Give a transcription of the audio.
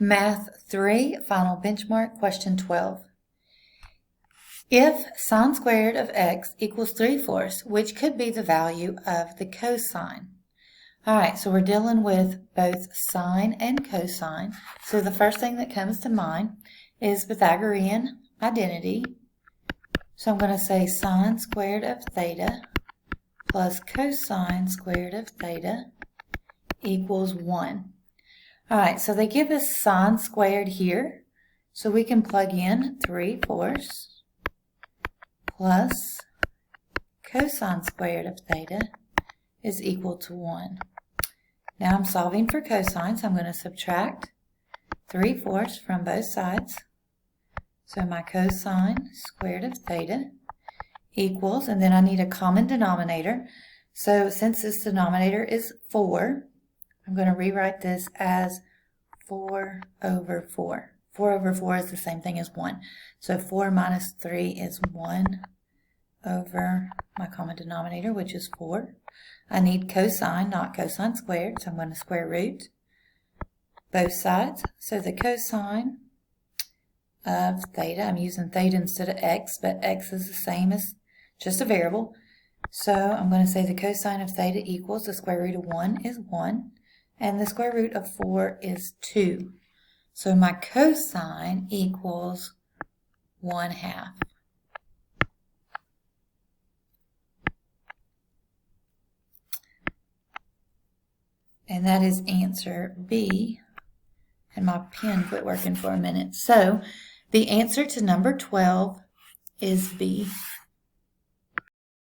Math 3, final benchmark, question 12. If sine squared of x equals 3/4, which could be the value of the cosine? All right, so we're dealing with both sine and cosine. So the first thing that comes to mind is Pythagorean identity. So I'm going to say sine squared of theta plus cosine squared of theta equals 1. All right, so they give us sine squared here. So we can plug in 3/4 plus cosine squared of theta is equal to 1. Now I'm solving for cosine, so I'm going to subtract 3/4 from both sides. So my cosine squared of theta equals, and then I need a common denominator. So since this denominator is 4, I'm going to rewrite this as 4/4. 4/4 is the same thing as 1. So 4 minus 3 is 1 over my common denominator, which is 4. I need cosine, not cosine squared, so I'm going to square root both sides. So the cosine of theta, I'm using theta instead of x, but x is the same as just a variable. So I'm going to say the cosine of theta equals the square root of 1 is 1, and the square root of 4 is 2. So my cosine equals 1/2. And that is answer B. And my pen quit working for a minute. So the answer to number 12 is B.